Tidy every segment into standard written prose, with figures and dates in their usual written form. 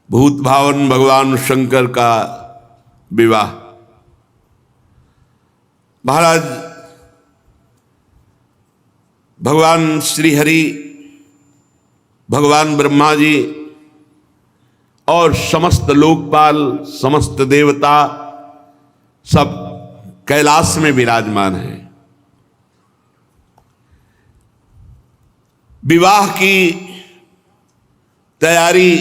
भूत भावन भगवान शंकर का विवाह। महाराज भगवान श्री हरि, भगवान ब्रह्मा जी और समस्त लोकपाल, समस्त देवता सब कैलाश में विराजमान हैं। विवाह की तैयारी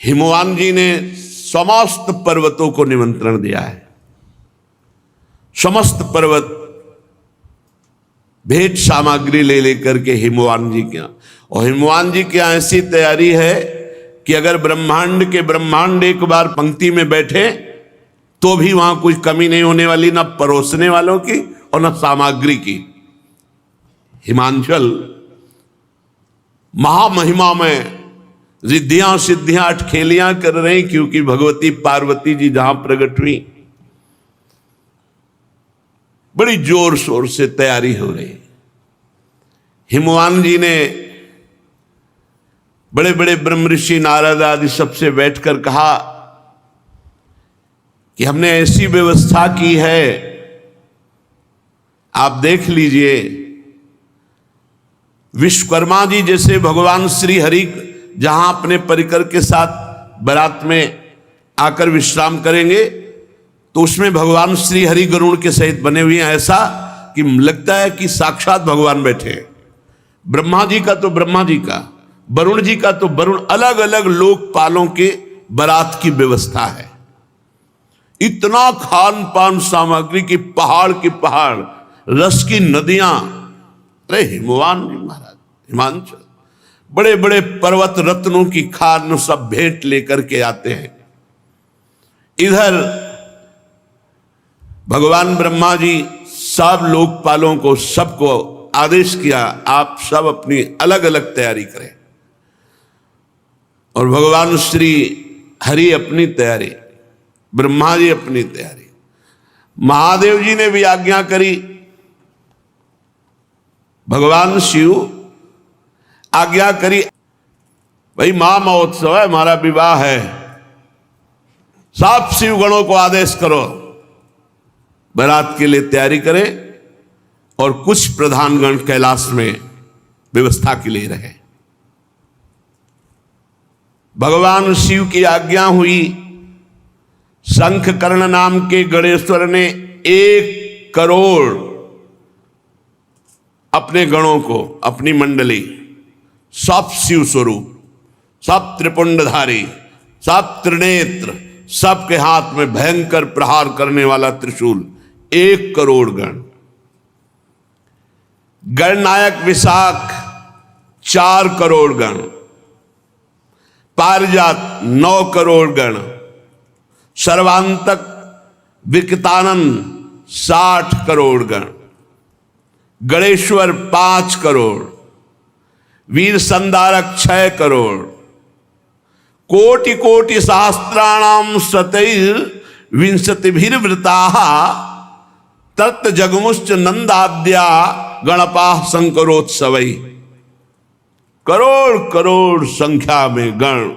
हिमवान जी ने समस्त पर्वतों को निमंत्रण दिया है। समस्त पर्वत भेंट सामग्री ले लेकर के हिमवान जी के यहाँ, और हिमवान जी की ऐसी तैयारी है कि अगर ब्रह्मांड के ब्रह्मांड एक बार पंक्ति में बैठे तो भी वहां कोई कमी नहीं होने वाली, ना परोसने वालों की और ना सामग्री की। हिमांचल महामहिमा में रिद्धियां सिद्धियां अटखेलियां कर रहे हैं, क्योंकि भगवती पार्वती जी जहां प्रकट हुई बड़ी जोर शोर से तैयारी हो रही। हिमवान जी ने बड़े बड़े ब्रह्म ऋषि नारद आदि सबसे बैठकर कहा कि हमने ऐसी व्यवस्था की है, आप देख लीजिए। विश्वकर्मा जी जैसे भगवान श्री हरि जहां अपने परिकर के साथ बारात में आकर विश्राम करेंगे तो उसमें भगवान श्री हरि गरुड़ के सहित बने हुए हैं, ऐसा कि लगता है कि साक्षात भगवान बैठे हैं। ब्रह्मा जी का तो ब्रह्मा जी का, वरुण जी का तो वरुण, अलग अलग लोकपालों के बारात की व्यवस्था है। इतना खान पान सामग्री की पहाड़ की पहाड़, रस की नदियां। अरे हिमवान जी महाराज, हिमांचल बड़े बड़े पर्वत रत्नों की खान सब भेंट लेकर के आते हैं। इधर भगवान ब्रह्मा जी सब लोकपालों को, सबको आदेश किया, आप सब अपनी अलग अलग तैयारी करें। और भगवान श्री हरि अपनी तैयारी, ब्रह्मा जी अपनी तैयारी, महादेव जी ने भी आज्ञा करी। भगवान शिव आज्ञा करी, भाई महा महोत्सव है, हमारा विवाह है, सब शिव गणों को आदेश करो बारात के लिए तैयारी करें, और कुछ प्रधानगण कैलाश में व्यवस्था के लिए रहे। भगवान शिव की आज्ञा हुई। शंखकर्ण नाम के गणेश्वर ने 1 करोड़ अपने गणों को, अपनी मंडली, सब शिव स्वरूप, सब त्रिपुंडधारी, सब त्रिनेत्र, सबके हाथ में भयंकर प्रहार करने वाला त्रिशूल, 1 करोड़ गण। गणनायक विशाख 4 करोड़ गण, पारिजात 9 करोड़ गण, सर्वांतक विकतानंद 60 करोड़ गण, गणेश्वर 5 करोड़, वीर संधारक 6 करोड़, कोटि कोटि सहस्त्राणाम शतैर विंशतिभिर्वृताः तत् जगमुश्च नंदाद्या गणपाः शंकरोत्सवै। करोड़ करोड़ संख्या में गण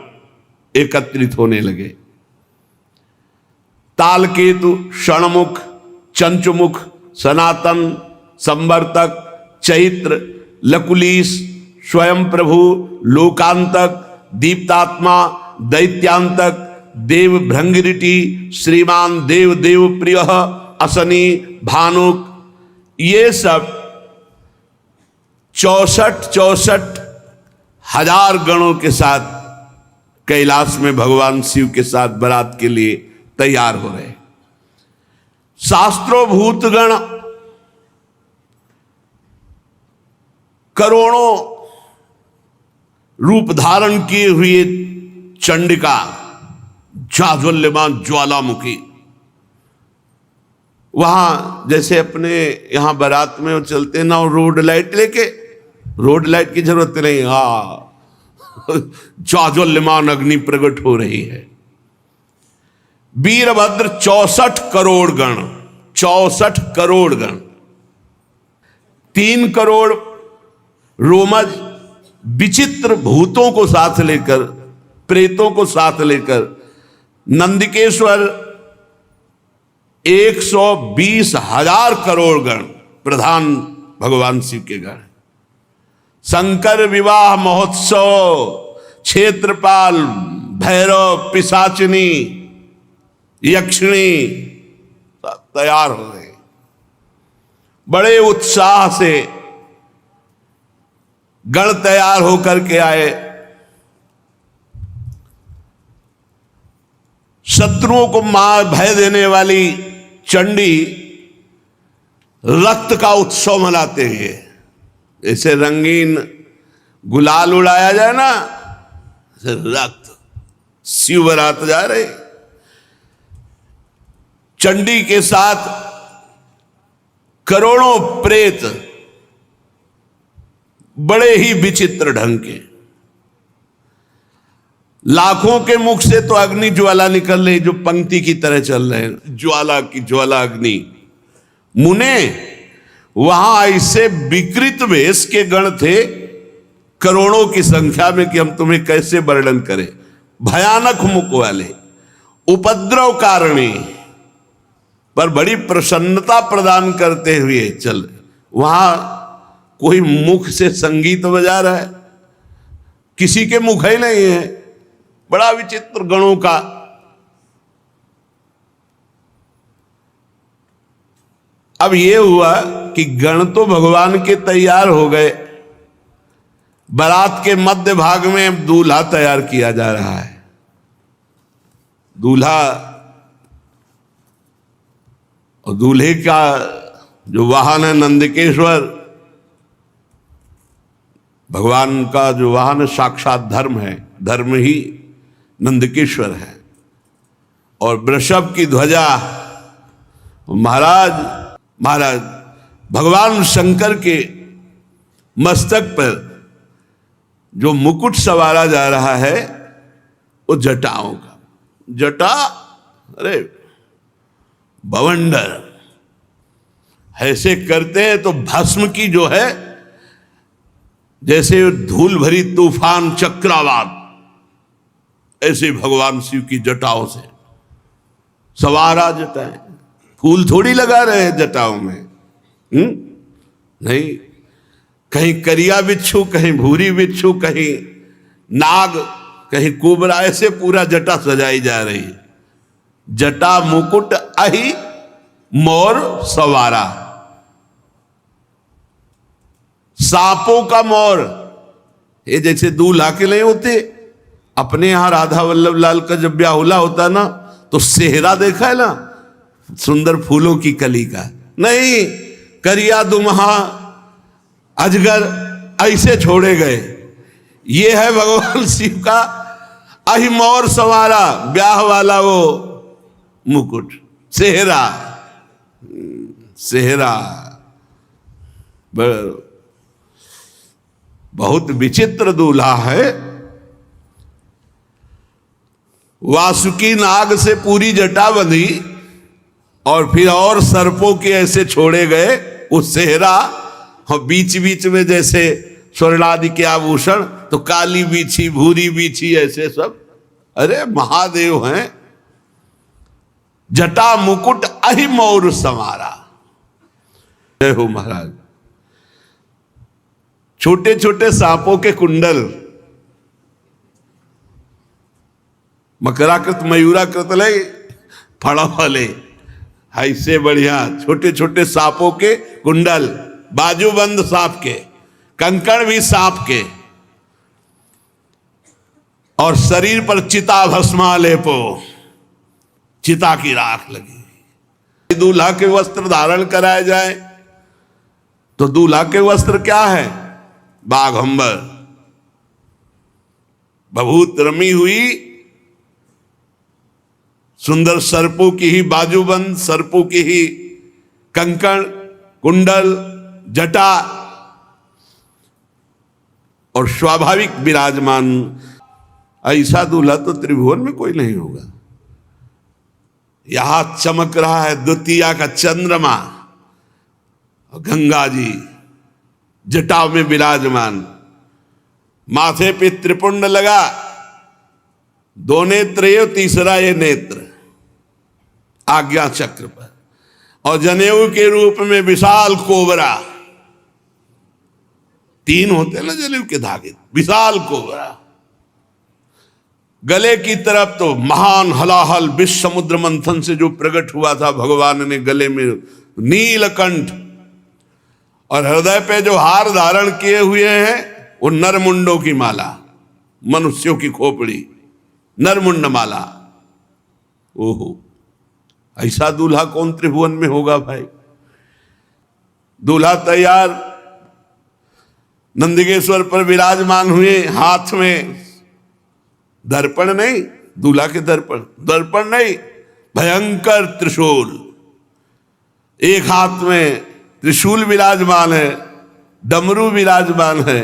एकत्रित होने लगे। तालकेतु, षणमुख, चंचुमुख, सनातन, संवर्तक, चैत्र, लकुलीस, स्वयं प्रभु, लोकांतक, दीप्तात्मा, दैत्यांतक, देव भृंगिरिटी, श्रीमान देव देव प्रिय, असनी, भानुक, ये सब 64 हजार गणों के साथ कैलाश में भगवान शिव के साथ बारात के लिए तैयार हो रहे। शास्त्रोभूत गण करोड़ों रूप धारण किए हुए चंडिका, जाज्वल्यमान ज्वालामुखी, वहां जैसे अपने यहां बारात में वो चलते ना, रोड लाइट लेके, रोड लाइट की जरूरत नहीं, जाज्वल्यमान अग्नि प्रकट हो रही है। वीरभद्र 64 करोड़ गण, 64 करोड़ गण, 3 करोड़ रोमज विचित्र भूतों को साथ लेकर प्रेतों को साथ लेकर नंदिकेश्वर 120,000 करोड़ गण, प्रधान भगवान शिव के गण। शंकर विवाह महोत्सव, क्षेत्रपाल, भैरव, पिशाचिनी, यक्षिणी तैयार हो गए। बड़े उत्साह से गण तैयार होकर के आए। शत्रुओं को मार भय देने वाली चंडी रक्त का उत्सव मनाते हैं। जैसे रंगीन गुलाल उड़ाया जाए ना, रक्त शिव बरात जा रहे। चंडी के साथ करोड़ों प्रेत बड़े ही विचित्र ढंग के। लाखों के मुख से तो अग्नि ज्वाला निकल रही, जो पंक्ति की तरह चल रहे हैं, ज्वाला की ज्वाला अग्नि। मुने वहां ऐसे विकृत वेश के गण थे करोड़ों की संख्या में कि हम तुम्हें कैसे वर्णन करें। भयानक मुख वाले, उपद्रव कारणी, पर बड़ी प्रसन्नता प्रदान करते हुए चल। वहां कोई मुख से संगीत बजा रहा है, किसी के मुख ही नहीं है। बड़ा विचित्र गणों का। अब यह हुआ कि गण तो भगवान के तैयार हो गए। बारात के मध्य भाग में दूल्हा तैयार किया जा रहा है। दूल्हा और दूल्हे का जो वाहन है नंदिकेश्वर, भगवान का जो वाहन है साक्षात धर्म है, धर्म ही नंदिकेश्वर है। और वृषभ की ध्वजा महाराज भगवान शंकर के मस्तक पर जो मुकुट सवारा जा रहा है वो जटाओं का। जटा अरे बवंडर ऐसे करते हैं तो भस्म की जो है, जैसे धूल भरी तूफान चक्रवात, ऐसे भगवान शिव की जटाओं से सवारा जटाएं। फूल थोड़ी लगा रहे हैं जटाओं में, नहीं। कहीं करिया बिच्छू, कहीं भूरी बिच्छू, कहीं नाग, कहीं कुबरा, ऐसे पूरा जटा सजाई जा रही है। जटा मुकुट अहि मोर सवारा, सांपों का मोर। ये जैसे दूल्हा के लिए होते, अपने यहां राधा वल्लभ लाल का जब ब्याहुला होता ना, तो सेहरा देखा है ना, सुंदर फूलों की कली का। नहीं, करिया दुम्हा अजगर ऐसे छोड़े गए। ये है भगवान शिव का अहि मोर सवारा, ब्याह वाला वो मुकुट, सेहरा। सेहरा बहुत विचित्र दूल्हा है। वासुकी नाग से पूरी जटा बंधी और फिर और सर्पों के ऐसे छोड़े गए वो सेहरा। और बीच बीच में जैसे स्वर्णादि के आभूषण, तो काली बीछी, भूरी बीछी, ऐसे सब। अरे महादेव हैं। जटा मुकुट अहि मोर समारा। जय हो महाराज। छोटे छोटे सांपों के कुंडल, मकराकृत मयूराकृत ले फड़ा वाले, ऐसे बढ़िया छोटे छोटे सांपों के कुंडल, बाजूबंद सांप के, कंकड़ भी सांप के, और शरीर पर चिता भस्मा लेपो, चिता की राख लगी। दूल्हा के वस्त्र धारण कराए जाए तो दूल्हा के वस्त्र क्या है? बाघंबर, बभूत रमी हुई सुंदर सर्पों की ही बाजूबंद, सर्पों की ही कंकण, कुंडल, जटा, और स्वाभाविक विराजमान। ऐसा दूल्हा तो त्रिभुवन में कोई नहीं होगा। यहां चमक रहा है द्वितीया का चंद्रमा, गंगा जी जटाओं में विराजमान, माथे पे त्रिपुंड लगा, दो नेत्र ये, तीसरा ये नेत्र आज्ञा चक्र पर, और जनेऊ के रूप में विशाल कोबरा। तीन होते हैं ना जनेऊ के धागे, विशाल कोबरा। गले की तरफ तो महान हलाहल विश्व समुद्र मंथन से जो प्रकट हुआ था भगवान ने गले में नीलकंठ, और हृदय पे जो हार धारण किए हुए हैं वो नरमुंडों की माला, मनुष्यों की खोपड़ी, नरमुंड माला। ओहो, ऐसा दूल्हा कौन त्रिभुवन में होगा भाई। दूल्हा तैयार नंदिकेश्वर पर विराजमान हुए, हाथ में दर्पण नहीं, दूल्हा के दर्पण नहीं, भयंकर त्रिशूल, एक हाथ में त्रिशूल विराजमान है, डमरू विराजमान है,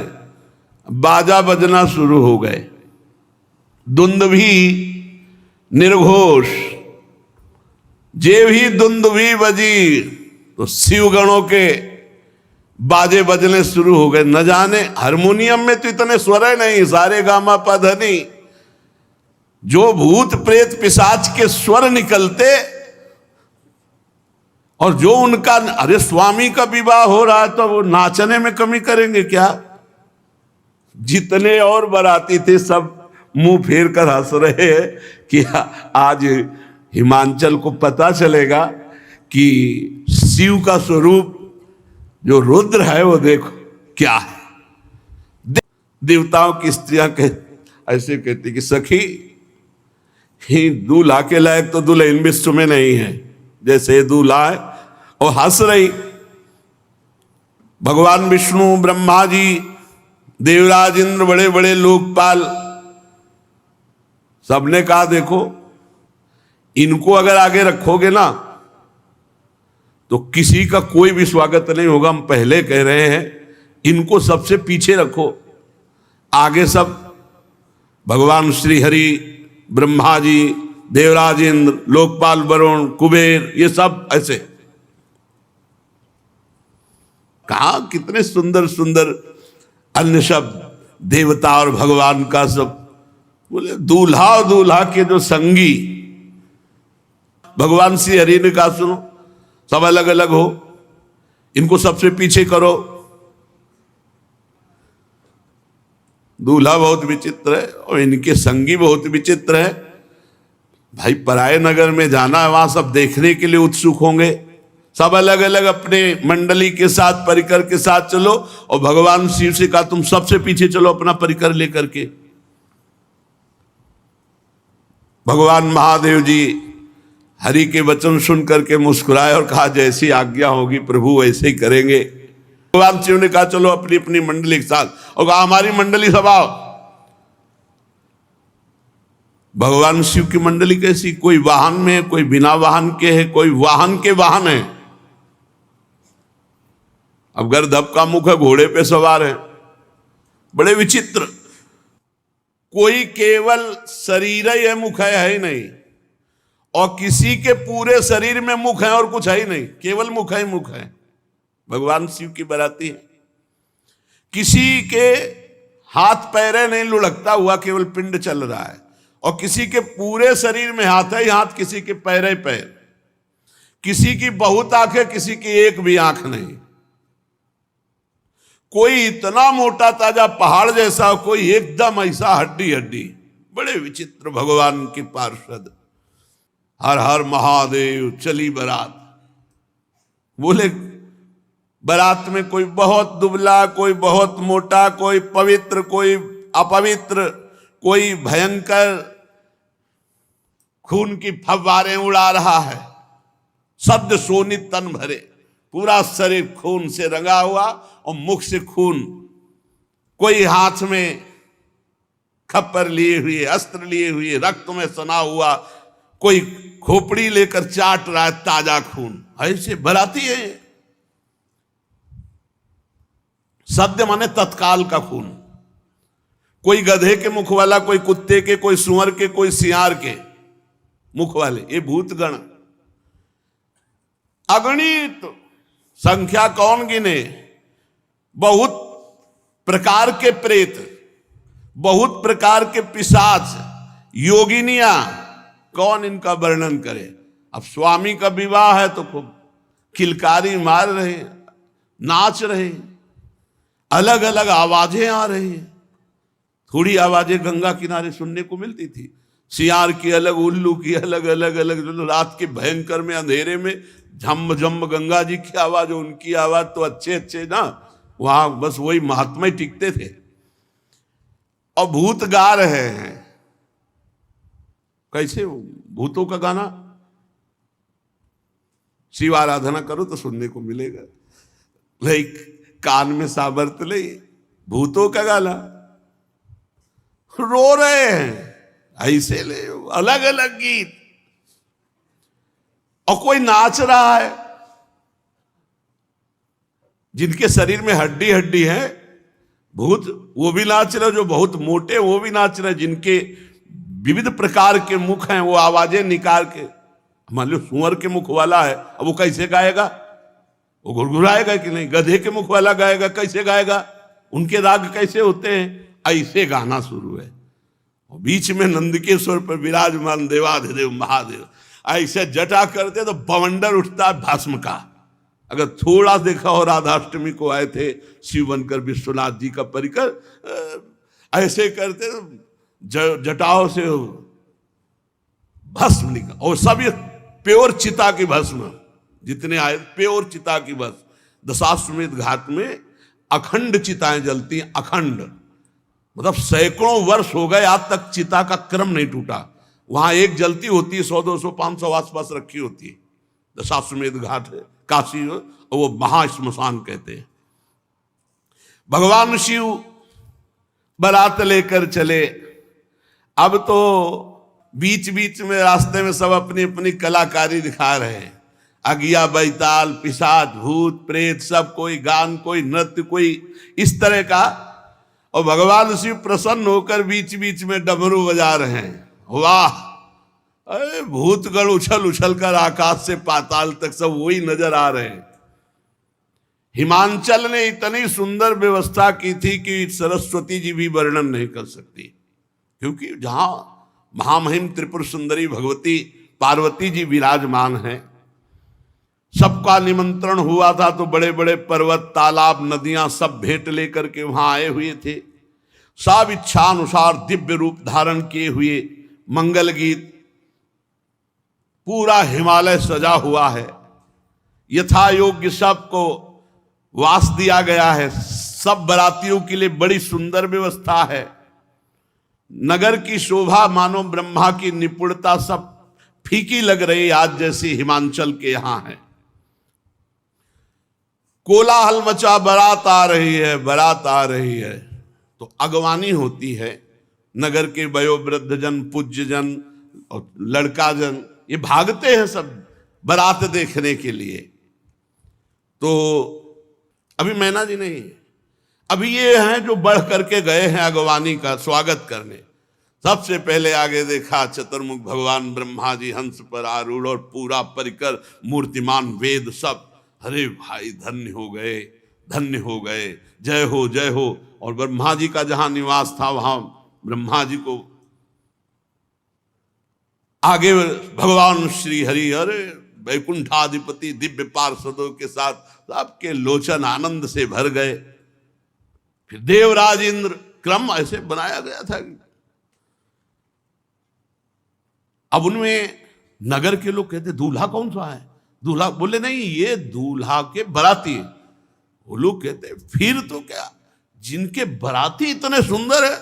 बाजा बजना शुरू हो गए, दुंदुभी निर्घोष, जे भी दुंदुभी बजी तो शिव गणों के बाजे बजने शुरू हो गए। न जाने हारमोनियम में तो इतने स्वर है नहीं, सारे गामा पधनी, जो भूत प्रेत पिशाच के स्वर निकलते, और जो उनका, अरे स्वामी का विवाह हो रहा है तो वो नाचने में कमी करेंगे क्या। जितने और बाराती थे सब मुंह फेर कर हंस रहे हैं कि आज हिमांचल को पता चलेगा कि शिव का स्वरूप जो रुद्र है वो देखो क्या है। देवताओं की स्त्रियां ऐसे कहती कि सखी, ही दूल्हा के लायक तो दुल्हन विश्व में नहीं है, जैसे दूल्हा है। और हंस रही। भगवान विष्णु, ब्रह्मा जी, देवराज इंद्र, बड़े बड़े लोकपाल, सबने कहा देखो इनको अगर आगे रखोगे ना तो किसी का कोई भी स्वागत नहीं होगा। हम पहले कह रहे हैं इनको सबसे पीछे रखो, आगे सब भगवान श्री हरि, ब्रह्मा जी, देवराज इंद्र, लोकपाल वरुण, कुबेर, ये सब ऐसे। कहा कितने सुंदर सुंदर अन्य शब्द, देवता और भगवान का सब। बोले दूल्हा और दूल्हा के जो संगी, भगवान श्री हरि ने कहा सुनो सब अलग अलग हो, इनको सबसे पीछे करो। दूल्हा बहुत विचित्र है और इनके संगी बहुत विचित्र है। भाई पराये नगर में जाना है, वहां सब देखने के लिए उत्सुक होंगे। सब अलग अलग अपने मंडली के साथ, परिकर के साथ चलो, और भगवान शिव से कहा तुम सबसे पीछे चलो अपना परिकर लेकर के। भगवान महादेव जी हरि के वचन सुन करके मुस्कुराए और कहा जैसी आज्ञा होगी प्रभु वैसे ही करेंगे। भगवान शिव ने कहा चलो अपनी अपनी मंडली के साथ, और कहा हमारी मंडली सब आओ। भगवान शिव की मंडली कैसी, कोई वाहन में है, कोई बिना वाहन के है, कोई वाहन के वाहन है। अब गर्दभ का मुख है, घोड़े पे सवार है, बड़े विचित्र। कोई केवल शरीर ही है, मुख है ही नहीं, और किसी के पूरे शरीर में मुख है और कुछ है ही नहीं, केवल मुख है, मुख है। भगवान शिव की बराती है। किसी के हाथ पैरे नहीं लुढ़कता हुआ, केवल पिंड चल रहा है, और किसी के पूरे शरीर में हाथ है ही हाथ, किसी के पैर ही पैर, किसी की बहुत आंख है, किसी की एक भी आंख नहीं। कोई इतना मोटा ताजा पहाड़ जैसा, कोई एकदम ऐसा हड्डी हड्डी। बड़े विचित्र भगवान की पार्षद। हर हर महादेव, चली बारात। बोले बारात में कोई बहुत दुबला, कोई बहुत मोटा, कोई पवित्र, कोई अपवित्र, कोई भयंकर खून की फव्वारें उड़ा रहा है, सद्य शोणित तन भरे, पूरा शरीर खून से रंगा हुआ और मुख से खून। कोई हाथ में खप्पर लिए हुए, अस्त्र लिए हुए, रक्त में सना हुआ, कोई खोपड़ी लेकर चाट रहा है ताजा खून। ऐसे बराती है। सद्य माने तत्काल का खून। कोई गधे के मुख वाला, कोई कुत्ते के, कोई सुअर के, कोई सियार के मुख वाले, ये भूतगण अगणित संख्या कौन गिने। बहुत प्रकार के प्रेत, बहुत प्रकार के पिशाच, योगिनियां, कौन इनका वर्णन करे। अब स्वामी का विवाह है तो खूब किलकारी मार रहे, नाच रहे, अलग अलग आवाजें आ रही हैं। थोड़ी आवाजें गंगा किनारे सुनने को मिलती थी, सियार की अलग, उल्लू की अलग, अलग अलग। रात के भयंकर में अंधेरे में झम झम गंगा जी की आवाज, उनकी आवाज तो अच्छे अच्छे ना, वहां बस वही महात्मा ही टिकते थे। और भूत गा रहे हैं। कैसे भूतों का गाना? शिव आराधना करो तो सुनने को मिलेगा। लाइक कान में साबर्त ले, भूतों का गाना, रो रहे हैं ऐसे ले, अलग अलग गीत। और कोई नाच रहा है, जिनके शरीर में हड्डी हड्डी है भूत, वो भी नाच रहे, जो बहुत मोटे वो भी नाच रहे, जिनके विविध प्रकार के मुख हैं, वो आवाजें निकाल के। मान लो सुअर के मुख वाला है, अब वो कैसे गाएगा? वो गुड़गुड़ाएगा कि नहीं? गधे के मुख वाला गाएगा, कैसे गाएगा? उनके राग कैसे होते हैं? ऐसे गाना शुरू है। और बीच में नंदकेश्वर पर विराजमान देवाधिदेव महादेव ऐसे जटा करते तो बवंडर उठता है भस्म का। अगर थोड़ा देखा हो, राधाष्टमी को आए थे शिव बनकर विश्वनाथ जी का परिकर, ऐसे करते जटाओं से भस्म निकल, और सब ये प्योर चिता की भस्म, जितने आए प्योर चिता की भस्म। दशाश्वमेध घाट में अखंड चिताएं जलती हैं, अखंड, मतलब सैकड़ों वर्ष हो गए आज तक चिता का क्रम नहीं टूटा। वहां एक जलती होती है, 100 200 500 आसपास रखी होती है। दशाश्वमेध घाट है काशी, और वो महाश्मशान कहते हैं। भगवान शिव बारात लेकर चले। अब तो बीच बीच में रास्ते में सब अपनी अपनी कलाकारी दिखा रहे हैं। अगिया, बैताल, पिशाच, भूत, प्रेत, सब, कोई गान, कोई नृत्य, कोई इस तरह का। और भगवान शिव प्रसन्न होकर बीच बीच में डमरू बजा रहे हैं। वाह! अरे भूतगण उछल उछल कर आकाश से पाताल तक सब वही नजर आ रहे हैं। हिमांचल ने इतनी सुंदर व्यवस्था की थी कि सरस्वती जी भी वर्णन नहीं कर सकती, क्योंकि जहां महामहिम त्रिपुर सुंदरी भगवती पार्वती जी विराजमान हैं, सबका निमंत्रण हुआ था, तो बड़े बड़े पर्वत, तालाब, नदियां सब भेंट लेकर के वहां आए हुए थे। सब इच्छा अनुसार दिव्य रूप धारण किए हुए, मंगल गीत, पूरा हिमालय सजा हुआ है। यथा योग्य सबको वास दिया गया है। सब बरातियों के लिए बड़ी सुंदर व्यवस्था है। नगर की शोभा मानो ब्रह्मा की निपुणता सब फीकी लग रही आज जैसी हिमांचल के यहां है। कोलाहल मचा, बारात आ रही है, बारात आ रही है, तो अगवानी होती है। नगर के वयोवृद्ध जन, पूज्य जन और लड़का जन ये भागते हैं सब बारात देखने के लिए। तो अभी मैना जी नहीं, अभी ये हैं जो बढ़ करके गए हैं अगवानी का स्वागत करने। सबसे पहले आगे देखा चतुर्मुख भगवान ब्रह्मा जी हंस पर आरूढ़, और पूरा परिकर मूर्तिमान वेद सब। अरे भाई धन्य हो गए, धन्य हो गए, जय हो जय हो। और ब्रह्मा जी का जहां निवास था वहां ब्रह्मा जी को आगे भगवान श्री हरि, अरे वैकुंठाधिपति दिव्य पार्षदों के साथ सबके लोचन आनंद से भर गए। फिर देवराज इंद्र, क्रम ऐसे बनाया गया था। अब उनमें नगर के लोग कहते दूल्हा कौन सा है? दूल्हा बोले नहीं, ये दूल्हा के बराती। वो लोग कहते फिर तो क्या, जिनके बराती इतने सुंदर है,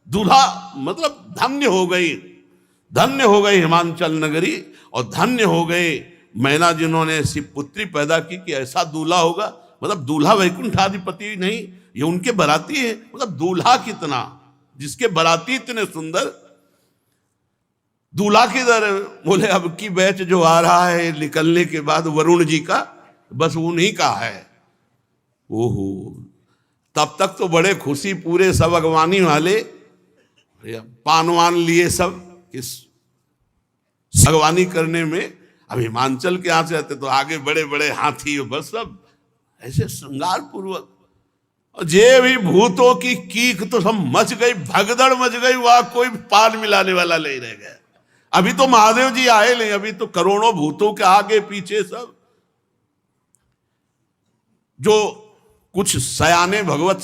दूल्हा मतलब धन्य हो गई, धन्य हो गई हिमांचल नगरी, और धन्य हो गए मैना जिन्होंने ऐसी पुत्री पैदा की कि ऐसा दूल्हा होगा। मतलब दूल्हा वैकुंठाधिपति नहीं, ये उनके बराती है। मतलब दूल्हा कितना, जिसके बराती इतने सुंदर, दूल्हा किधर? बोले अब की बैच जो आ रहा है निकलने के बाद वरुण जी का, बस उन्हीं का है। ओहो, तब तक तो बड़े खुशी, पूरे सब अगवानी वाले पानवान लिए सब इस अगवानी करने में। अब हिमांचल के यहां से आते तो आगे बड़े बड़े हाथी, बस सब ऐसे श्रृंगार पूर्वक जे भी भूतों की कीक तो सब मच गई, भगदड़ मच गई, वहां कोई पार मिलाने वाला नहीं रह गया। अभी तो महादेव जी आए नहीं, अभी तो करोड़ों भूतों के आगे पीछे सब। जो कुछ सयाने भगवत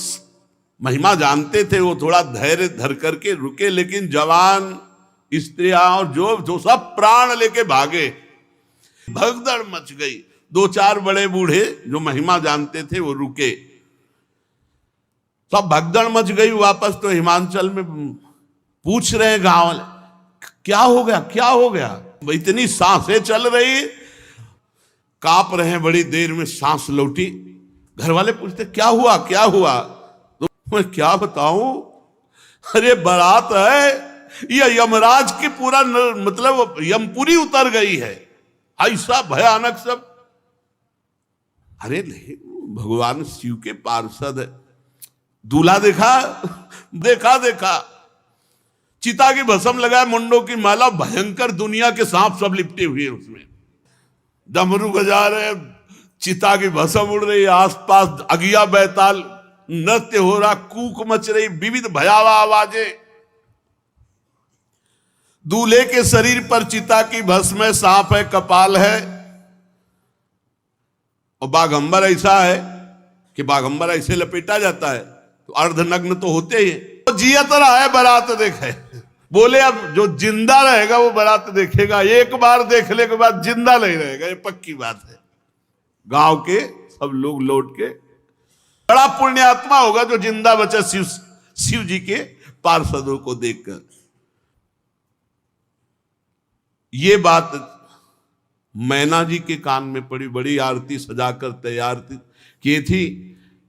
महिमा जानते थे वो थोड़ा धैर्य धर करके रुके, लेकिन जवान स्त्रियां और जो सब प्राण लेके भागे, भगदड़ मच गई। दो चार बड़े बूढ़े जो महिमा जानते थे वो रुके, सब भगदड़ मच गई वापस। तो हिमांचल में पूछ रहे गांव वाले, क्या हो गया, क्या हो गया? इतनी सांसें चल रही, कांप रहे हैं, बड़ी देर में सांस लौटी। घर वाले पूछते क्या हुआ, क्या हुआ? तो मैं क्या बताऊं, अरे बारात है, ये यमराज की पूरा मतलब यमपुरी उतर गई है, ऐसा भयानक सब। अरे नहीं, भगवान शिव के पार्षद है। दूल्हा देखा, देखा देखा, चिता की भस्म लगाए, मुंडों की माला, भयंकर दुनिया के सांप सब लिपटे हुए उसमें, डमरू बजा रहे, चिता की भस्म उड़ रही, आसपास अगिया बैताल नृत्य हो रहा, कूक मच रही, विविध भयावह आवाजें। दूल्हे के शरीर पर चिता की भस्म है, सांप है, कपाल है, और बाघंबर ऐसा है कि बाघंबर ऐसे लपेटा जाता है तो अर्धनग्न तो होते ही। तो जियत रहा है, बारात देखे। बोले अब जो जिंदा रहेगा वो बारात देखेगा, एक बार देखने के बाद जिंदा नहीं रहेगा, ये पक्की बात है। गांव के सब लोग लौट के, बड़ा पुण्यात्मा होगा जो जिंदा बचा शिव जी के पार्षदों को देखकर। ये बात मैना जी के कान में पड़ी, बड़ी आरती सजाकर तैयार की थी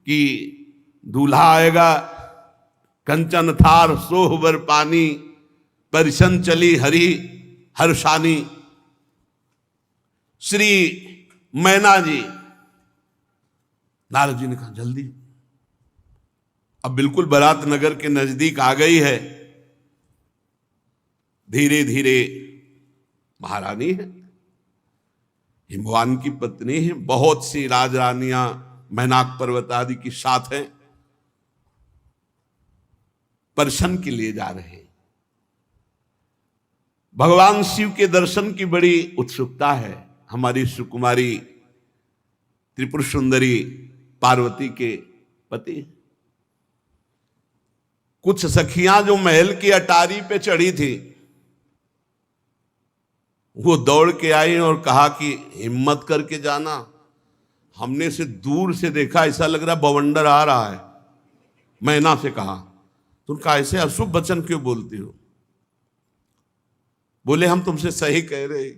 कि दूल्हा आएगा, कंचन थार सोहबर पानी, परिशन चली हरि हर्षानी। श्री मैना जी, नारद जी ने कहा जल्दी, अब बिल्कुल बारात नगर के नजदीक आ गई है। धीरे धीरे, महारानी है, हिमवान की पत्नी है, बहुत सी राजरानियां मैनाक पर्वत आदि की साथ हैं, दर्शन के लिए जा रहे हैं। भगवान शिव के दर्शन की बड़ी उत्सुकता है हमारी सुकुमारी त्रिपुर सुंदरी पार्वती के पति। कुछ सखियां जो महल की अटारी पे चढ़ी थी, वो दौड़ के आई और कहा कि हिम्मत करके जाना, हमने से दूर से देखा, ऐसा लग रहा बवंडर आ रहा है। मैना से कहा, तुम ऐसे अशुभ वचन क्यों बोलती हो? बोले हम तुमसे सही कह रहे।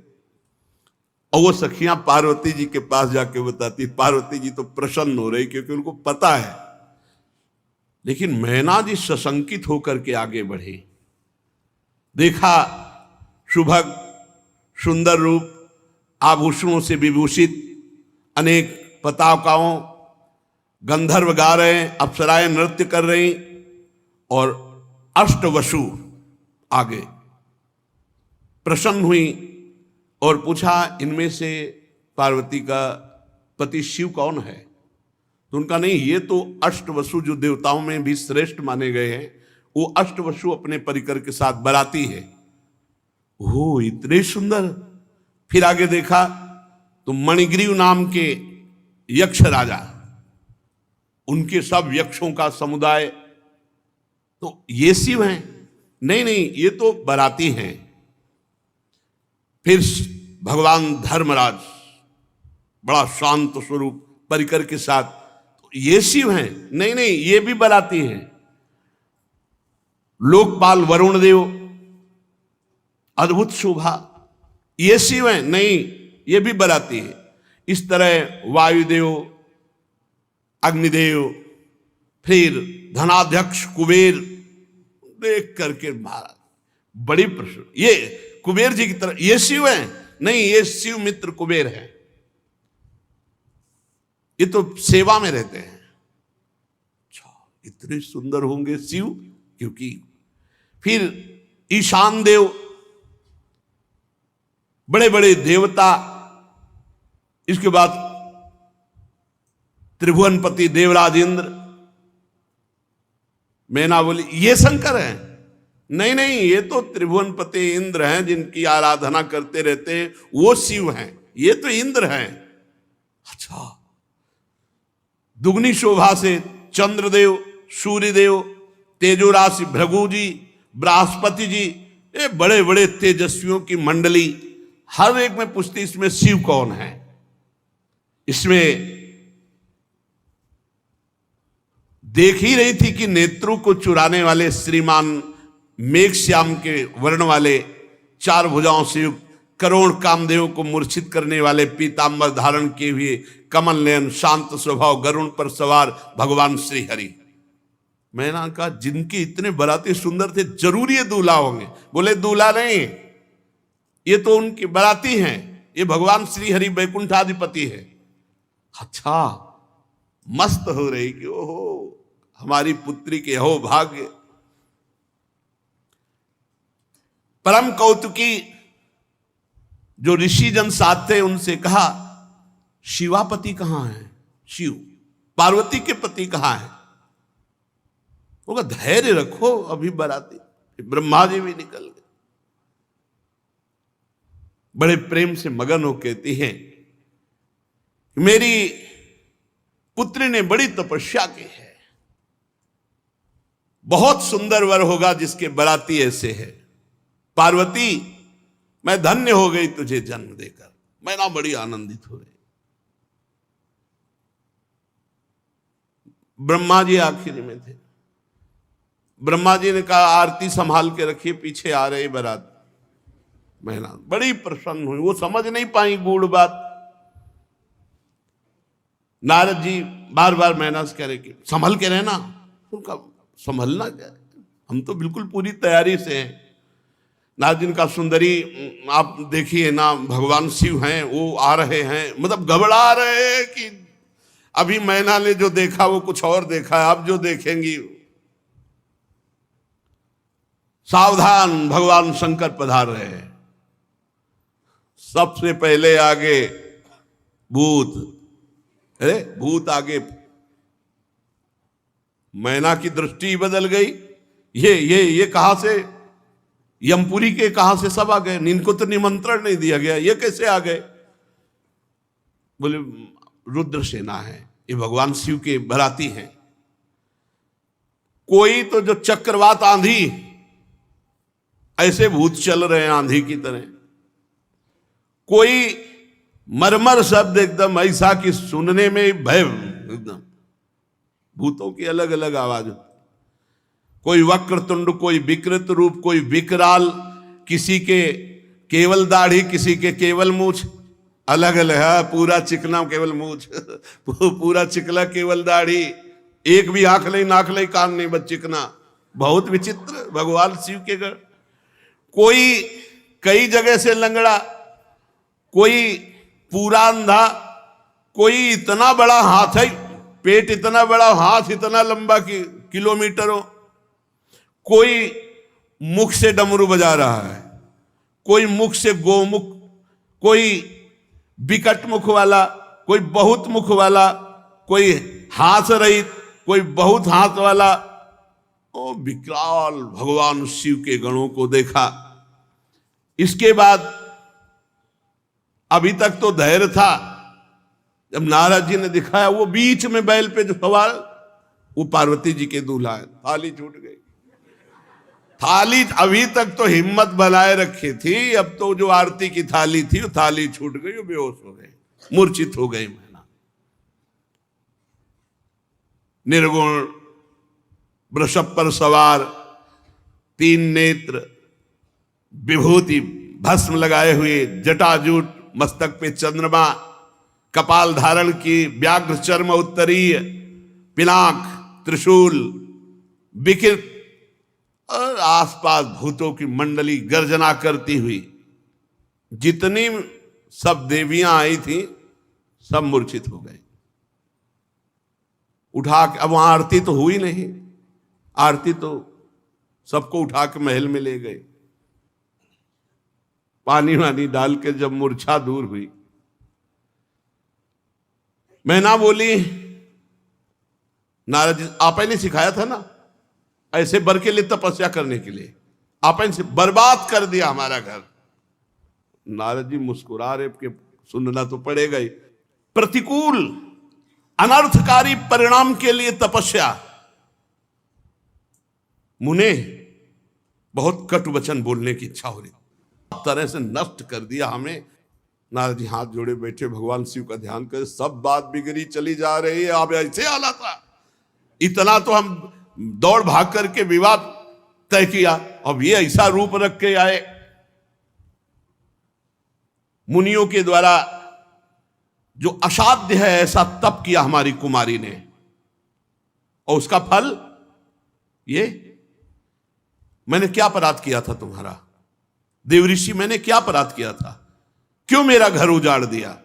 और वो सखियां पार्वती जी के पास जाके बताती, पार्वती जी तो प्रसन्न हो रही क्योंकि उनको पता है। लेकिन मैना जी सशंकित होकर के आगे बढ़े, देखा सुभग सुंदर रूप, आभूषणों से विभूषित, अनेक पताकाओं, गंधर्व गा रहे हैं, अप्सराएं नृत्य कर रही, और अष्टवसु आगे। प्रसन्न हुई और पूछा इनमें से पार्वती का पति शिव कौन है? तो उनका नहीं, ये तो अष्टवसु जो देवताओं में भी श्रेष्ठ माने गए हैं, वो अष्टवसु अपने परिकर के साथ बराती है। ओह, इतने सुंदर। फिर आगे देखा तो मणिग्रीव नाम के यक्ष राजा, उनके सब यक्षों का समुदाय, तो ये शिव हैं? नहीं नहीं, ये तो बराती हैं। फिर भगवान धर्मराज, बड़ा शांत स्वरूप परिकर के साथ, तो ये शिव हैं? नहीं नहीं, ये भी बराती हैं। लोकपाल वरुण देव, अद्भुत शोभा, ये शिव हैं? नहीं, ये भी बराती है। इस तरह वायुदेव, अग्निदेव, फिर धनाध्यक्ष कुबेर, देख करके महाराज बड़ी प्रसन्न। ये कुबेर जी की तरह, ये शिव हैं? नहीं, ये शिव मित्र कुबेर हैं, ये तो सेवा में रहते हैं। अच्छा, इतने सुंदर होंगे शिव, क्योंकि फिर ईशान देव, बड़े बड़े देवता, इसके बाद त्रिभुवनपति देवराज इंद्र, मैना बोली ये शंकर हैं? नहीं नहीं, ये तो त्रिभुवनपति इंद्र हैं, जिनकी आराधना करते रहते हैं, वो शिव हैं, ये तो इंद्र हैं। अच्छा। दुगनी शोभा से चंद्रदेव, सूर्यदेव, तेजो राशि भृगु जी, बृहस्पति जी, ये बड़े बड़े तेजस्वियों की मंडली, हर एक में पूछती इसमें शिव कौन है। इसमें देख ही रही थी कि नेत्रों को चुराने वाले श्रीमान मेघश्याम के वर्ण वाले, चार भुजाओं से युक्त, करोड़ कामदेवों को मूर्छित करने वाले, पीतांबर धारण किए हुए, कमल नयन, शांत स्वभाव, गरुण पर सवार भगवान श्री हरि। मैंने कहा जिनके इतने बराती सुंदर थे, जरूर ये दूल्हा होंगे। बोले दूल्हा नहीं, ये तो उनके बराती हैं, ये भगवान श्री हरि वैकुंठाधिपति है। अच्छा, मस्त हो रही कि ओहो हमारी पुत्री के हो भाग्य। परम कौतुकी जो ऋषि जन साथ थे, उनसे कहा शिवापति कहां है? शिव, पार्वती के पति कहां है? वो धैर्य रखो, अभी बराती। ब्रह्मा जी भी निकल गए, बड़े प्रेम से मगन हो कहती हैं मेरी पुत्री ने बड़ी तपस्या की है, बहुत सुंदर वर होगा जिसके बराती ऐसे है। पार्वती, मैं धन्य हो गई तुझे जन्म देकर। मैं ना बड़ी आनंदित हो गई। ब्रह्मा जी आखिरी में थे। ब्रह्मा जी ने कहा आरती संभाल के रखिए, पीछे आ रही बारात। मैना बड़ी प्रसन्न हुई, वो समझ नहीं पाई गूढ़ बात। नारद जी बार बार मैना से कह रहे कि संभल के रहना। उनका संभलना क्या है, हम तो बिल्कुल पूरी तैयारी से हैं। नारद जी का सुंदरी आप देखिए ना, भगवान शिव हैं, वो आ रहे हैं, मतलब घबरा रहे हैं कि अभी मैना ने जो देखा वो कुछ और देखा है, आप जो देखेंगी। सावधान, भगवान शंकर पधार रहे हैं। सबसे पहले आगे भूत, अरे भूत आगे। मैना की दृष्टि बदल गई। ये कहां से, यमपुरी के कहां से सब आ गए? इनको तो निमंत्रण नहीं दिया गया, ये कैसे आ गए? बोले रुद्र सेना है, ये भगवान शिव के बराती हैं। कोई तो जो चक्रवात आंधी, ऐसे भूत चल रहे हैं आंधी की तरह। कोई मरमर शब्द एकदम ऐसा कि सुनने में भय, एकदम भूतों की अलग अलग आवाज। कोई वक्रतुंड, कोई विकृत रूप, कोई विकराल, किसी के केवल दाढ़ी, किसी के केवल मूछ, अलग अलग है। पूरा चिकना केवल मूछ, पूरा चिकला केवल दाढ़ी, एक भी आंख नहीं, नाक नहीं, कान नहीं, बस चिकना। बहुत विचित्र भगवान शिव के गढ़। कोई कई जगह से लंगड़ा, कोई पूरा अंधा, कोई इतना बड़ा हाथ है, पेट इतना बड़ा, हाथ इतना लंबा कि किलोमीटरों। कोई मुख से डमरू बजा रहा है, कोई मुख से गोमुख, कोई विकट मुख वाला, कोई बहुत मुख वाला, कोई हाथ रहित, कोई बहुत हाथ वाला। ओ विकराल भगवान शिव के गणों को देखा। इसके बाद अभी तक तो धैर्य था, जब नारद जी ने दिखाया वो बीच में बैल पे जो सवार, वो पार्वती जी के दूल्हा है। थाली छूट गई। थाली अभी तक तो हिम्मत बनाए रखी थी, अब तो जो आरती की थाली थी वो थाली छूट गई, वो बेहोश हो गए, मूर्छित हो गई। मैना निर्गुण, वृषभ पर सवार, 3 नेत्र, विभूति भस्म लगाए हुए, जटाजूट, मस्तक पे चंद्रमा, कपाल धारण की, व्याघ्र चर्म उत्तरीय, पिनाक, त्रिशूल, विकृत, और आसपास भूतों की मंडली गर्जना करती हुई। जितनी सब देवियां आई थी सब मूर्छित हो गई। उठा के, अब वहां आरती तो हुई नहीं, आरती तो सबको उठा के महल में ले गए। पानी वानी डाल के जब मूर्छा दूर हुई, मैना बोली नारद जी, आप ही ने सिखाया था ना, ऐसे बर के लिए तपस्या करने के लिए आपने से बर्बाद कर दिया हमारा घर। नारद जी मुस्कुरा रहे कि सुनना तो पड़ेगा ही। प्रतिकूल अनर्थकारी परिणाम के लिए तपस्या। मुने बहुत कटु वचन बोलने की इच्छा हो रही, तरह से नष्ट कर दिया हमें। नारद जी हाथ जोड़े बैठे, भगवान शिव का ध्यान कर, सब बात बिगड़ी चली जा रही है, अब ऐसे हालत था। इतना तो हम दौड़ भाग करके विवाह तय किया, अब ये ऐसा रूप रख के आए। मुनियों के द्वारा जो असाध्य है ऐसा तप किया हमारी कुमारी ने, और उसका फल ये। मैंने क्या अपराध किया था तुम्हारा देवऋषि, मैंने क्या अपराध किया था, क्यों मेरा घर उजाड़ दिया?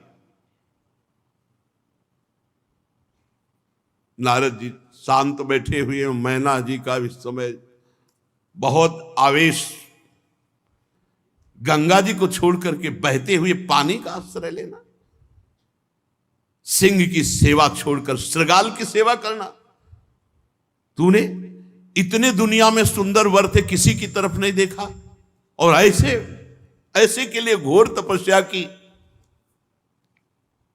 नारद जी शांत बैठे हुए, मैना जी का इस समय बहुत आवेश। गंगा जी को छोड़ करके बहते हुए पानी का आश्रय लेना, सिंह की सेवा छोड़कर श्रृगाल की सेवा करना। तूने इतने दुनिया में सुंदर वर थे, किसी की तरफ नहीं देखा, और ऐसे के लिए घोर तपस्या की।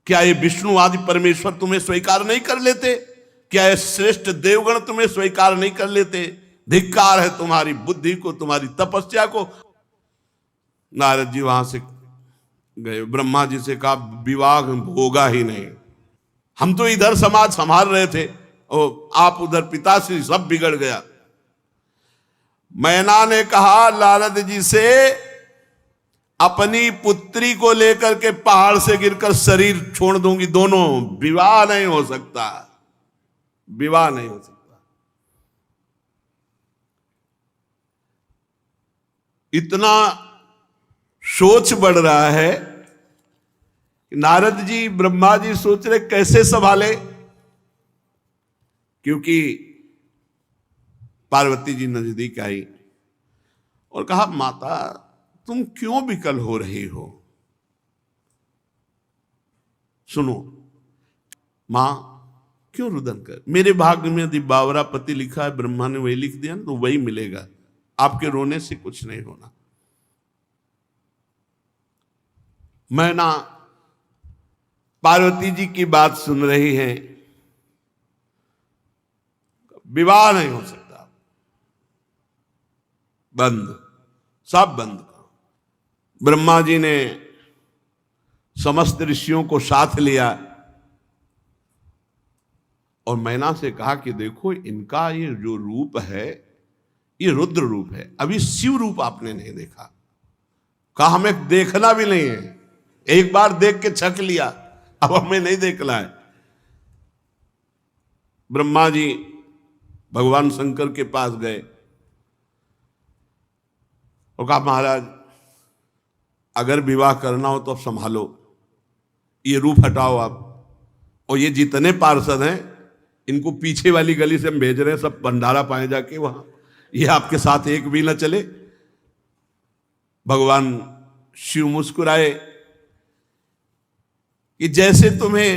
क्या ये विष्णु आदि परमेश्वर तुम्हें स्वीकार नहीं कर लेते? क्या ये श्रेष्ठ देवगण तुम्हें स्वीकार नहीं कर लेते? धिक्कार है तुम्हारी बुद्धि को, तुम्हारी तपस्या को। नारद जी वहां से गए, ब्रह्मा जी से कहा विवाह होगा ही नहीं। हम तो इधर समाज संभाल रहे थे और आप उधर पिताश्री, सब बिगड़ गया। मैना ने कहा नारद जी से, अपनी पुत्री को लेकर के पहाड़ से गिरकर शरीर छोड़ दूंगी, दोनों, विवाह नहीं हो सकता, विवाह नहीं हो सकता। इतना सोच बढ़ रहा है कि नारद जी ब्रह्मा जी सोच रहे कैसे संभाले, क्योंकि पार्वती जी नजदीक आई और कहा माता तुम क्यों विकल हो रही हो? सुनो मां, क्यों रुदन कर? मेरे भाग्य में यदि बावरा पति लिखा है, ब्रह्मा ने वही लिख दिया ना, तो वही मिलेगा। आपके रोने से कुछ नहीं होना। मैना पार्वती जी की बात सुन रही है, विवाह नहीं हो सकता, बंद, सब बंद करो। ब्रह्मा जी ने समस्त ऋषियों को साथ लिया और मैना से कहा कि देखो इनका ये जो रूप है ये रुद्र रूप है, अभी शिव रूप आपने नहीं देखा। कहा हमें देखना भी नहीं है, एक बार देख के छक लिया, अब हमें नहीं देखना है। ब्रह्मा जी भगवान शंकर के पास गए और कहा महाराज अगर विवाह करना हो तो अब संभालो, ये रूप हटाओ आप, और ये जितने पार्षद हैं इनको पीछे वाली गली से हम भेज रहे हैं, सब भंडारा पाए जाके वहां, ये आपके साथ एक भी ना चले। भगवान शिव मुस्कुराए कि जैसे तुम्हें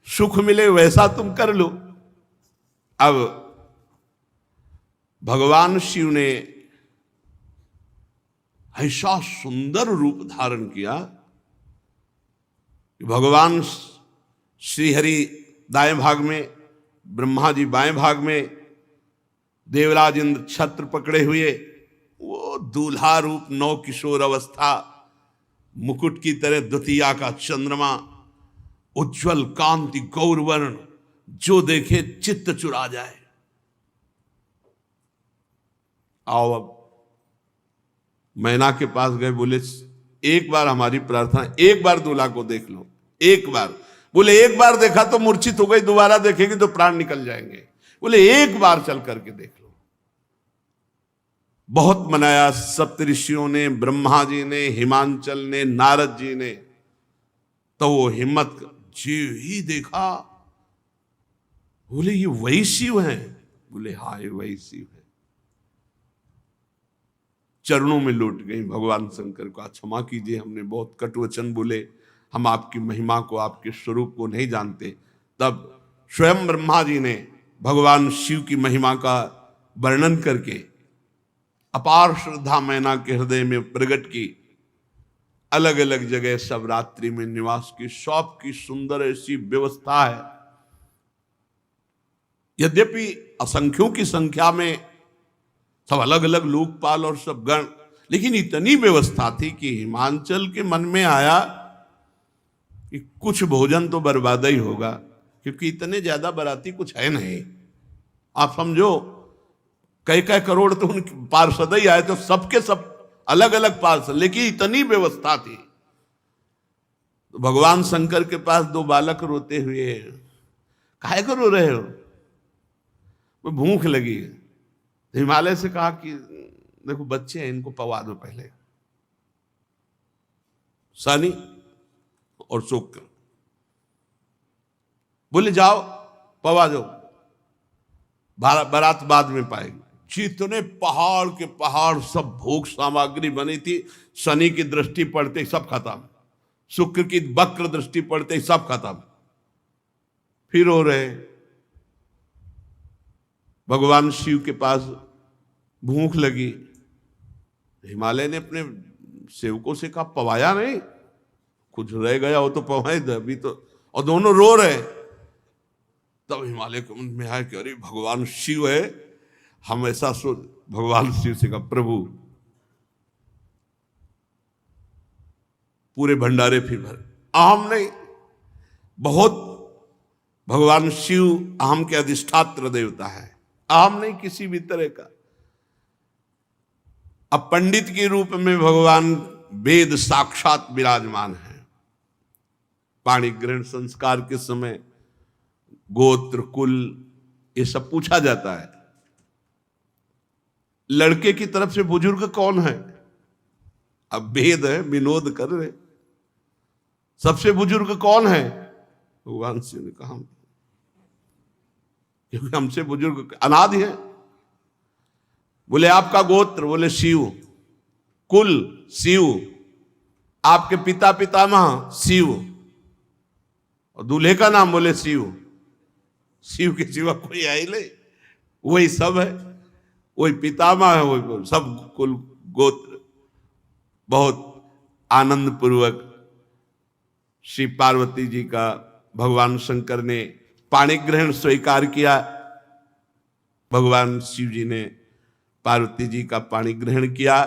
सुख मिले वैसा तुम कर लो। अब भगवान शिव ने ऐसा सुंदर रूप धारण किया कि भगवान श्रीहरि दाएं भाग में, ब्रह्मा जी बाएं भाग में, देवराज इंद्र छत्र पकड़े हुए, वो दूल्हा रूप, नौ किशोर अवस्था, मुकुट की तरह द्वितीया का चंद्रमा, उज्जवल कांति गौरवर्ण, जो देखे चित्त चुरा जाए। आओ अब मैना के पास गए, बोले एक बार हमारी प्रार्थना, एक बार दूल्हा को देख लो, एक बार। बोले एक बार देखा तो मूर्छित हो गई, दोबारा देखेंगे तो प्राण निकल जाएंगे। बोले एक बार चल करके देख लो। बहुत मनाया सप्तऋषियों ने, ब्रह्मा जी ने, हिमांचल ने, नारद जी ने, तो वो हिम्मत जी ही देखा। बोले ये वही शिव हैं? बोले हाँ ये वही शिव है। चरणों में लौट गई भगवान शंकर को, क्षमा कीजिए हमने बहुत कटु वचन बोले, हम आपकी महिमा को, आपके स्वरूप को नहीं जानते। तब स्वयं ब्रह्मा जी ने भगवान शिव की महिमा का वर्णन करके अपार श्रद्धा मैना के हृदय में प्रकट की। अलग अलग जगह सब रात्रि में निवास की, सब की सुंदर ऐसी व्यवस्था है। यद्यपि असंख्यों की संख्या में सब अलग अलग लोकपाल और सब गण, लेकिन इतनी व्यवस्था थी कि हिमांचल के मन में आया कि कुछ भोजन तो बर्बाद ही होगा, क्योंकि इतने ज्यादा बाराती कुछ है नहीं। आप समझो कई करोड़ तो उनके पार्षद ही आए, तो सबके सब अलग अलग पार्षद, लेकिन इतनी व्यवस्था थी। तो भगवान शंकर के पास दो बालक रोते हुए, काहे को रो रहे हो? वो भूख लगी। हिमालय से कहा कि देखो बच्चे हैं, इनको पवा दो पहले। शनि और शुक्र बोले जाओ पवा दो, बारात बाद में पाएगी। जितने पहाड़ के पहाड़ सब भोग सामग्री बनी थी, शनि की दृष्टि पड़ते ही सब खत्म, शुक्र की वक्र दृष्टि पड़ते ही सब खत्म। फिर हो रहे भगवान शिव के पास भूख लगी। हिमालय ने अपने सेवकों से कहा पवाया नहीं, कुछ रह गया हो तो पवाए दे अभी तो। और दोनों रो रहे। तब हिमालय के मन में आया कि अरे भगवान शिव है, हम ऐसा सोच। भगवान शिव से कहा प्रभु पूरे भंडारे फिर भर। अहम नहीं, बहुत भगवान शिव अहम के अधिष्ठात्र देवता है, अहम नहीं किसी भी तरह का। अब पंडित के रूप में भगवान वेद साक्षात विराजमान है। पाणी ग्रहण संस्कार के समय गोत्र कुल ये सब पूछा जाता है। लड़के की तरफ से बुजुर्ग कौन है? अब वेद है, विनोद कर रहे, सबसे बुजुर्ग कौन है? भगवान शिव ने कहा क्योंकि हमसे बुजुर्ग अनादि है। बोले आपका गोत्र? बोले शिव। कुल शिव। आपके पिता पितामह शिव। और दूल्हे का नाम? बोले शिव। शिव के सिवा कोई आई ले, वही सब है, वही पितामह है, वही सब कुल गोत्र। बहुत आनंद पूर्वक श्री पार्वती जी का भगवान शंकर ने पाणी ग्रहण स्वीकार किया। भगवान शिव जी ने पार्वती जी का पाणी ग्रहण किया।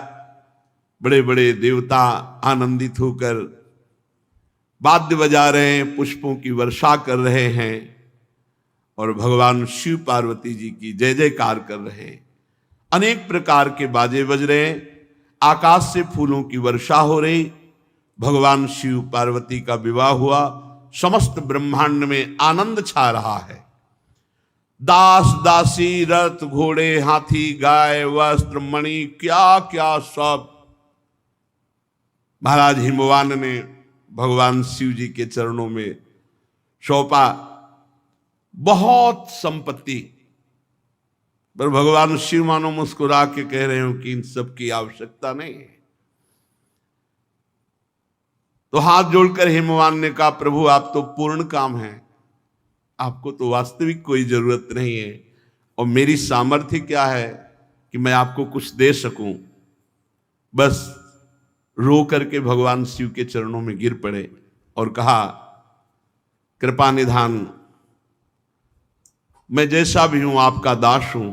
बड़े बड़े देवता आनंदित होकर वाद्य बजा रहे हैं, पुष्पों की वर्षा कर रहे हैं और भगवान शिव पार्वती जी की जय जयकार कर रहे हैं। अनेक प्रकार के बाजे बज रहे हैं, आकाश से फूलों की वर्षा हो रही। भगवान शिव पार्वती का विवाह हुआ। समस्त ब्रह्मांड में आनंद छा रहा है। दास दासी रथ घोड़े हाथी गाय वस्त्र मणि क्या क्या सब महाराज हिमवान ने भगवान शिव जी के चरणों में सौंपा। बहुत संपत्ति। पर भगवान शिव मानो मुस्कुरा के कह रहे हो कि इन सब की आवश्यकता नहीं है। तो हाथ जोड़कर हिमवान ने कहा प्रभु आप तो पूर्ण काम हैं, आपको तो वास्तविक कोई जरूरत नहीं है, और मेरी सामर्थ्य क्या है कि मैं आपको कुछ दे सकूं। बस रो करके भगवान शिव के चरणों में गिर पड़े और कहा कृपा निधान, मैं जैसा भी हूं आपका दास हूं।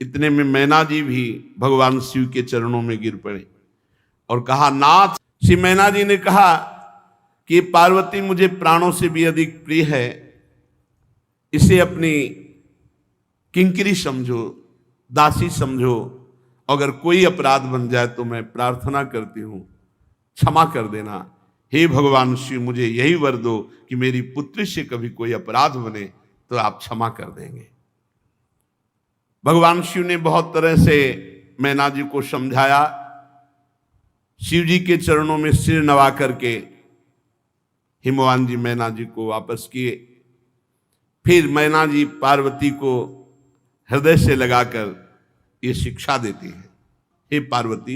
इतने में मैना जी भी भगवान शिव के चरणों में गिर पड़े और कहा नाथ। श्री मैना जी ने कहा कि पार्वती मुझे प्राणों से भी अधिक प्रिय है, इसे अपनी किंकरी समझो, दासी समझो। अगर कोई अपराध बन जाए तो मैं प्रार्थना करती हूं क्षमा कर देना। हे भगवान शिव मुझे यही वर दो कि मेरी पुत्री से कभी कोई अपराध बने तो आप क्षमा कर देंगे। भगवान शिव ने बहुत तरह से मैना जी को समझाया। शिव जी के चरणों में सिर नवा करके हिमवान जी मैना जी को वापस किए। फिर मैना जी पार्वती को हृदय से लगाकर ये शिक्षा देती है, हे पार्वती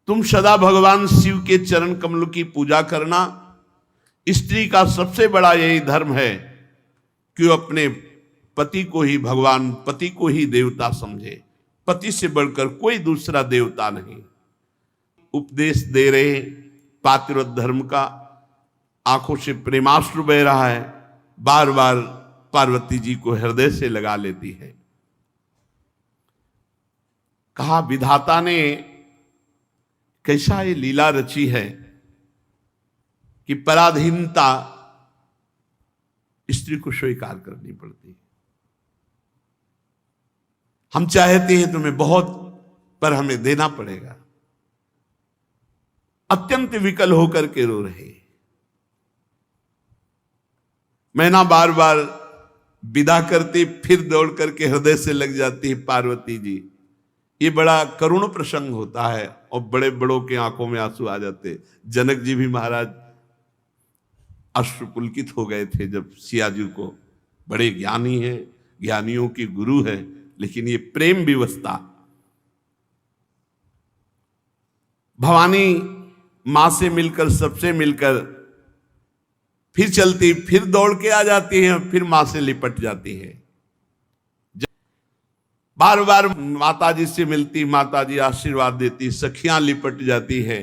तुम सदा भगवान शिव के चरण कमल की पूजा करना। स्त्री का सबसे बड़ा यही धर्म है कि वो अपने पति को ही भगवान, पति को ही देवता समझे। पति से बढ़कर कोई दूसरा देवता नहीं। उपदेश दे रहे हैं पातिव्रत धर्म का, आंखों से प्रेमाश्रु बह रहा है, बार बार पार्वती जी को हृदय से लगा लेती है। कहा विधाता ने कैसा ये लीला रची है कि पराधीनता स्त्री को स्वीकार करनी पड़ती है। हम चाहते हैं तुम्हें बहुत, पर हमें देना पड़ेगा। अत्यंत विकल होकर के रो रहे। मैना बार बार विदा करती, फिर दौड़ करके हृदय से लग जाती है पार्वती जी। ये बड़ा करुण प्रसंग होता है और बड़े बड़ों के आंखों में आंसू आ जाते। जनक जी भी महाराज अश्रुपुलकित हो गए थे जब सिया जी को, बड़े ज्ञानी हैं, ज्ञानियों की गुरु है, लेकिन ये प्रेम विवशता। भवानी मां से मिलकर, सबसे मिलकर फिर चलती, फिर दौड़ के आ जाती है, फिर मां से लिपट जाती है। बार बार माता जी से मिलती, माता जी आशीर्वाद देती, सखियां लिपट जाती है।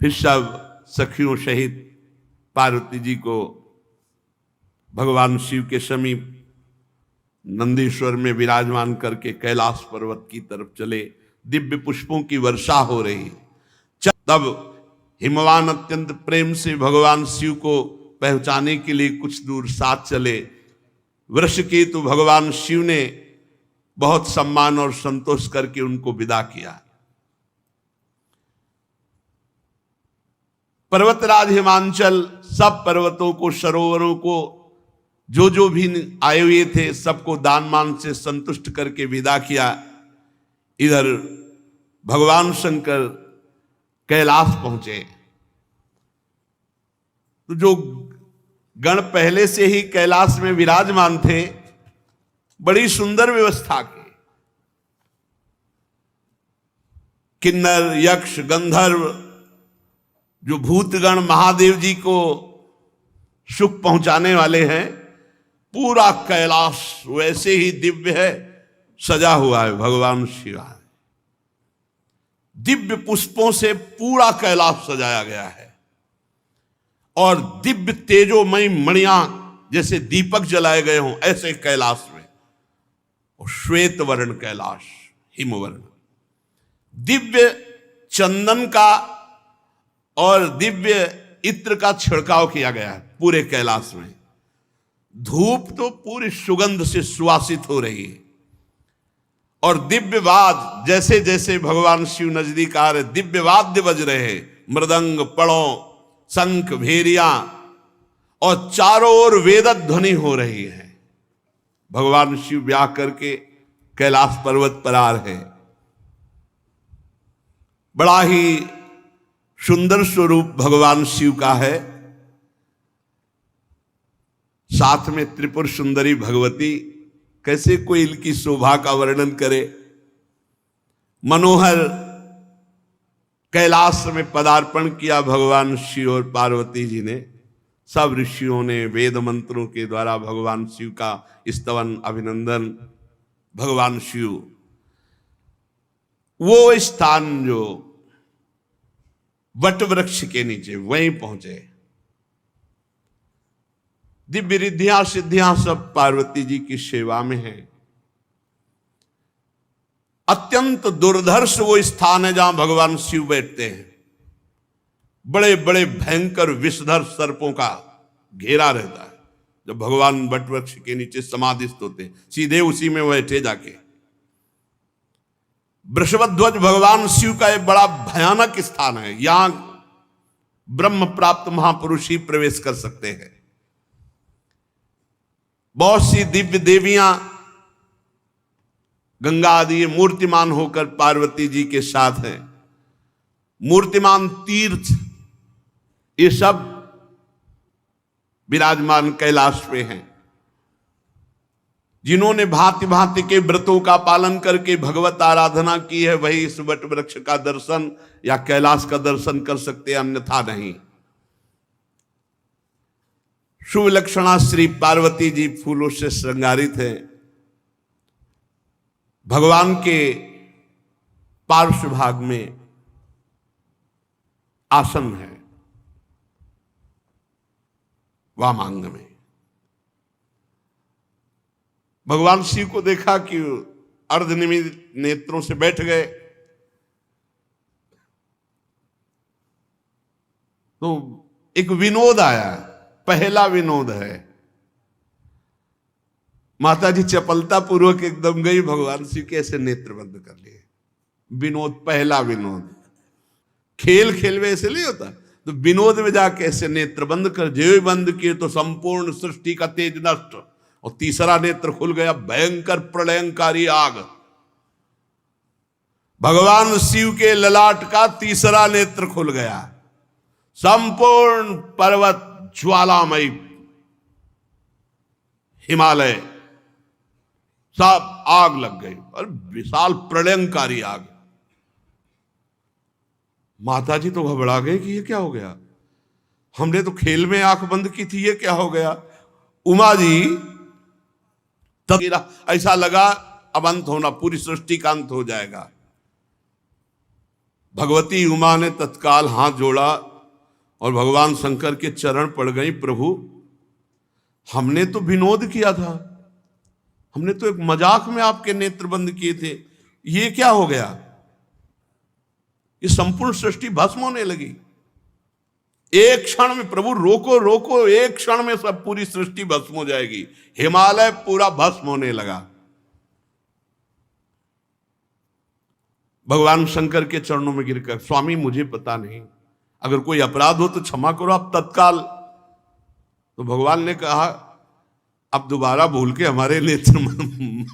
फिर सब सखियों सहित पार्वती जी को भगवान शिव के समीप नंदीश्वर में विराजमान करके कैलाश पर्वत की तरफ चले। दिव्य पुष्पों की वर्षा हो रही। तब हिमवान अत्यंत प्रेम से भगवान शिव को पहुंचाने के लिए कुछ दूर साथ चले। वृषकेतु भगवान शिव ने बहुत सम्मान और संतोष करके उनको विदा किया। पर्वतराज हिमांचल सब पर्वतों को, सरोवरों को, जो जो भी आए हुए थे सबको दान मान से संतुष्ट करके विदा किया। इधर भगवान शंकर कैलाश पहुंचे तो जो गण पहले से ही कैलाश में विराजमान थे, बड़ी सुंदर व्यवस्था की। किन्नर, यक्ष, गंधर्व, जो भूतगण महादेव जी को सुख पहुंचाने वाले हैं, पूरा कैलाश वैसे ही दिव्य है, सजा हुआ है। भगवान शिव दिव्य पुष्पों से पूरा कैलाश सजाया गया है और दिव्य तेजोमयी मणियां जैसे दीपक जलाए गए हों ऐसे कैलाश में। और श्वेत वर्ण कैलाश, हिमवर्ण, दिव्य चंदन का और दिव्य इत्र का छिड़काव किया गया है पूरे कैलाश में। धूप तो पूरी सुगंध से सुवासित हो रही है और दिव्य वाद, जैसे जैसे भगवान शिव नजदीक आ रहे, दिव्य वाद्य बज रहे हैं, मृदंग, पड़ों, शंख, भेरियां, और चारों ओर वेद ध्वनि हो रही है। भगवान शिव ब्याह करके कैलाश पर्वत पर आ रहे। बड़ा ही सुंदर स्वरूप भगवान शिव का है। साथ में त्रिपुर सुंदरी भगवती, कैसे कोई इनकी शोभा का वर्णन करे। मनोहर कैलाश में पदार्पण किया भगवान शिव और पार्वती जी ने। सब ऋषियों ने वेद मंत्रों के द्वारा भगवान शिव का स्तवन, अभिनंदन। भगवान शिव वो स्थान जो वट वृक्ष के नीचे, वहीं पहुंचे। दिव्य रिद्धियां सिद्धियां सब पार्वती जी की सेवा में है। अत्यंत दुर्धर्ष वो स्थान है जहां भगवान शिव बैठते हैं। बड़े बड़े भयंकर विषधर सर्पों का घेरा रहता है। जब भगवान वट वृक्ष के नीचे समाधिस्थ होते, सीधे उसी में बैठे जाके। वृषभध्वज भगवान शिव का एक बड़ा भयानक स्थान है। यहां ब्रह्म प्राप्त महापुरुष ही प्रवेश कर सकते हैं। बहुत सी दिव्य देवियां गंगा आदि मूर्तिमान होकर पार्वती जी के साथ हैं। मूर्तिमान तीर्थ ये सब विराजमान कैलाश पे हैं। जिन्होंने भांति भांति के व्रतों का पालन करके भगवत आराधना की है, वही इस वट वृक्ष का दर्शन या कैलाश का दर्शन कर सकते, अन्यथा नहीं। शुभ लक्षणा श्री पार्वती जी फूलों से श्रृंगारित है। भगवान के पार्श्व भाग में आसन है, वामांग में। भगवान शिव को देखा कि अर्धनिमित नेत्रों से बैठ गए, तो एक विनोद आया, पहला विनोद है। माता जी चपलता पूर्वक एकदम गई, भगवान शिव के ऐसे नेत्र बंद कर लिए। विनोद, पहला विनोद। खेल खेल में ऐसे नहीं होता, तो विनोद में जाके ऐसे नेत्र बंद कर, जो बंद किए तो संपूर्ण सृष्टि का तेज नष्ट, और तीसरा नेत्र खुल गया, भयंकर प्रलयंकारी आग। भगवान शिव के ललाट का तीसरा नेत्र खुल गया, संपूर्ण पर्वत ज्वालामयी, हिमालय सब आग लग गई, और विशाल प्रलयंकारी आग। माता जी तो घबरा गए कि ये क्या हो गया, हमने तो खेल में आंख बंद की थी, ये क्या हो गया। उमा जी तब ऐसा लगा अब अंत होना, पूरी सृष्टि का अंत हो जाएगा। भगवती उमा ने तत्काल हाथ जोड़ा और भगवान शंकर के चरण पड़ गई। प्रभु, हमने तो विनोद किया था, हमने तो एक मजाक में आपके नेत्र बंद किए थे, ये क्या हो गया। ये संपूर्ण सृष्टि भस्म होने लगी एक क्षण में। प्रभु रोको रोको, एक क्षण में सब पूरी सृष्टि भस्म हो जाएगी। हिमालय पूरा भस्म होने लगा। भगवान शंकर के चरणों में गिरकर, स्वामी मुझे पता नहीं, अगर कोई अपराध हो तो क्षमा करो आप तत्काल। तो भगवान ने कहा, अब दोबारा भूल के हमारे नेत्र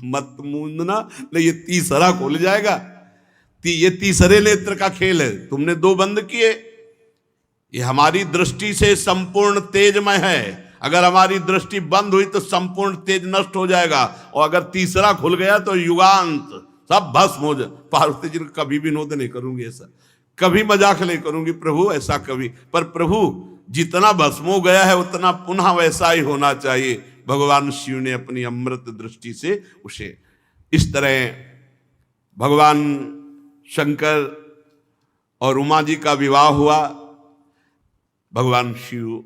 मत मूंदना, नहीं ये तीसरा खोल जाएगा। ये तीसरे नेत्र का खेल है, तुमने दो बंद किए, ये हमारी दृष्टि से संपूर्ण तेजमय है। अगर हमारी दृष्टि बंद हुई तो संपूर्ण तेज नष्ट हो जाएगा, और अगर तीसरा खुल गया तो युगांत सब भस्म हो जाए। पार्वती जी कभी विनोद नहीं करूंगी ऐसा, कभी मजाक नहीं करूंगी प्रभु, ऐसा कभी। पर प्रभु जितना भस्म हो गया है उतना पुनः वैसा ही होना चाहिए। भगवान शिव ने अपनी अमृत दृष्टि से उसे इस तरह, भगवान शंकर और उमा जी का विवाह हुआ। भगवान शिव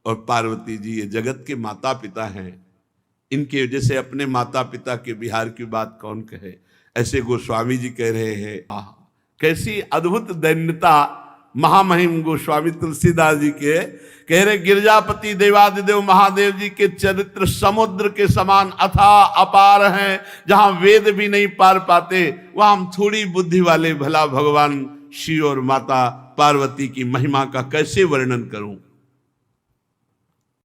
और पार्वती जी ये जगत के माता पिता हैं, इनके वजह से अपने माता पिता के विहार की बात कौन कहे। ऐसे गोस्वामी जी कह रहे हैं, कैसी अद्भुत दैन्यता महामहिम गोस्वामी तुलसीदास जी के कह रहे। गिरजापति देवादिदेव महादेव जी के चरित्र समुद्र के समान अथाह अपार हैं, जहां वेद भी नहीं पार पाते, वहां हम थोड़ी बुद्धि वाले भला भगवान शिव और माता पार्वती की महिमा का कैसे वर्णन करूं।